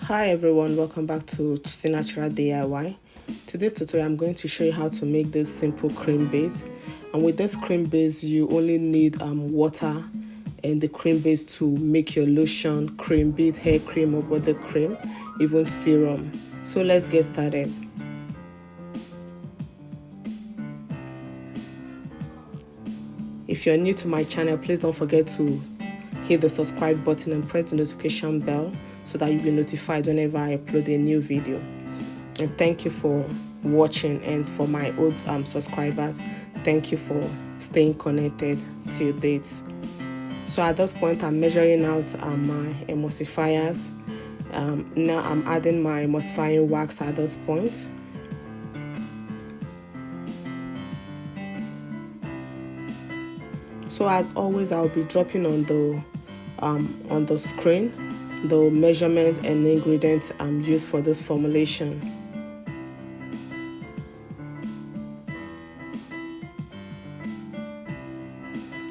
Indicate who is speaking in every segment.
Speaker 1: Hi everyone, welcome back to Csylnaturalsdiy DIY. Today's tutorial I'm going to show you how to make this simple cream base. And with this cream base you only need water and the cream base to make your lotion, cream, be it hair cream or body cream, even serum. So let's get started. If you're new to my channel, please don't forget to hit the subscribe button and press the notification bell so that you'll be notified whenever I upload a new video. And thank you for watching, and for my old subscribers, thank you for staying connected till date. So at this point I'm measuring out my emulsifiers. Now I'm adding my emulsifying wax at this point. So as always, I'll be dropping on the screen the measurements and the ingredients used for this formulation.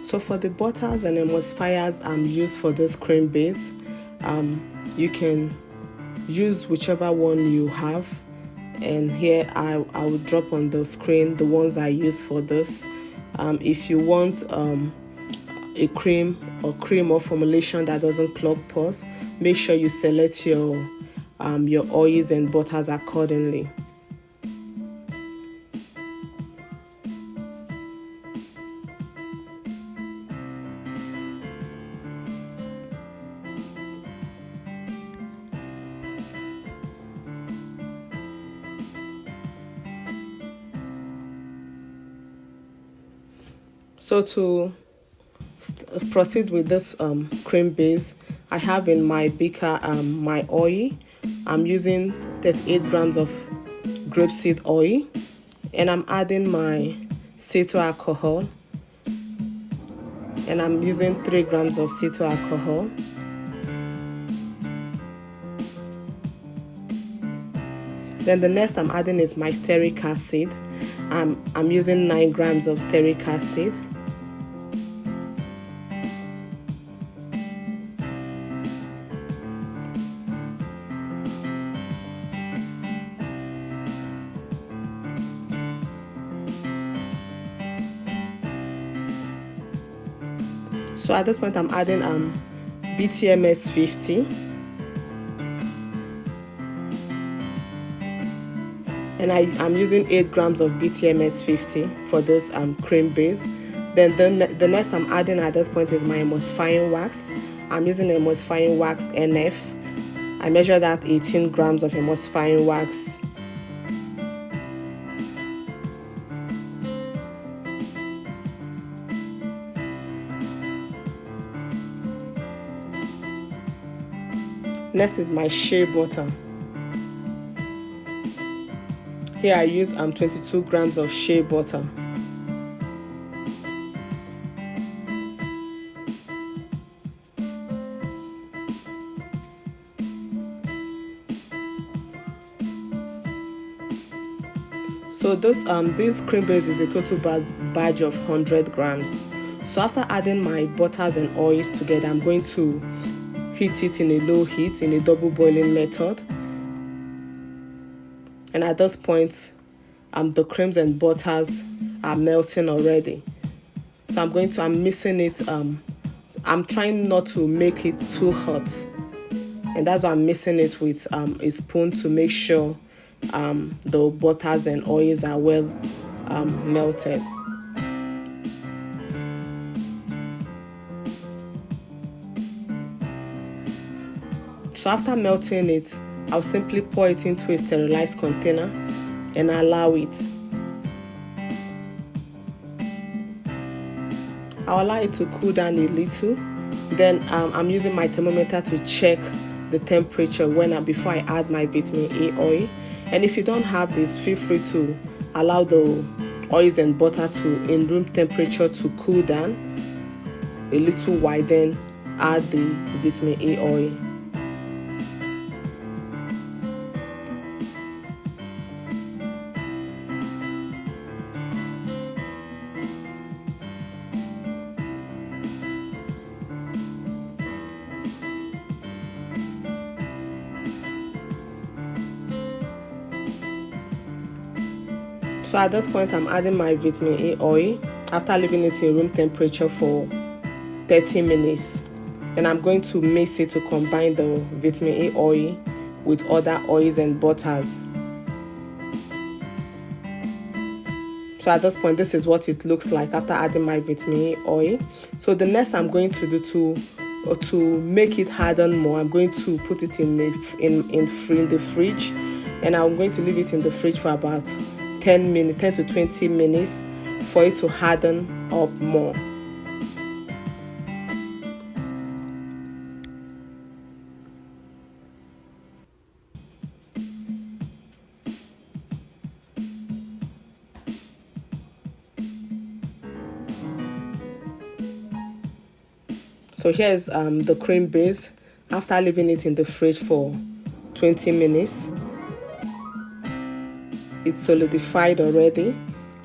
Speaker 1: So for the butters and emulsifiers used for this cream base, you can use whichever one you have. And here I will drop on the screen the ones I use for this. If you want a cream or formulation that doesn't clog pores, make sure you select your oils and butters accordingly. So to proceed with this cream base, I have in my beaker my oil. I'm using 38 grams of grapeseed oil, and I'm adding my cetyl alcohol, and I'm using 3 grams of cetyl alcohol. Then the next I'm adding is my stearic acid. I'm using 9 grams of stearic acid. So at this point I'm adding BTMS 50, and I'm using 8 grams of BTMS 50 for this cream base. Then the next I'm adding at this point is my emulsifying wax. I'm using emulsifying wax NF. I measured out 18 grams of emulsifying wax. Next is my shea butter. Here I use 22 grams of shea butter. So this cream base is a total batch of 100 grams. So after adding my butters and oils together, I'm going to heat it in a low heat in a double boiling method. And at this point the creams and butters are melting already. So I'm mixing it. I'm trying not to make it too hot, and that's why I'm mixing it with a spoon to make sure the butters and oils are well melted. So after melting it, I'll simply pour it into a sterilized container and allow it. I'll allow it to cool down a little. Then I'm using my thermometer to check the temperature before I add my vitamin A oil. And if you don't have this, feel free to allow the oils and butter to in room temperature to cool down a little while, then add the vitamin A oil. So at this point, I'm adding my vitamin A oil after leaving it in room temperature for 30 minutes. Then I'm going to mix it to combine the vitamin A oil with other oils and butters. So at this point, this is what it looks like after adding my vitamin A oil. So the next I'm going to do to make it harden more, I'm going to put it in the fridge, and I'm going to leave it in the fridge for about 10 to 20 minutes for it to harden up more. So here's the cream base after leaving it in the fridge for 20 minutes. It's solidified already.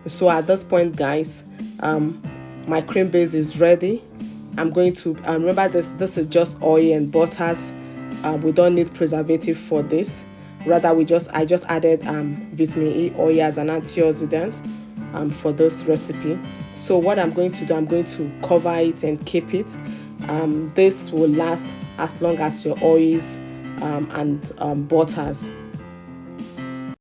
Speaker 1: So at this point, guys, my cream base is ready. I'm going to remember this is just oil and butters. We don't need preservative for this. Rather, I just added vitamin E oil as an antioxidant for this recipe. So what I'm going to do, I'm going to cover it and keep it. This will last as long as your oils and butters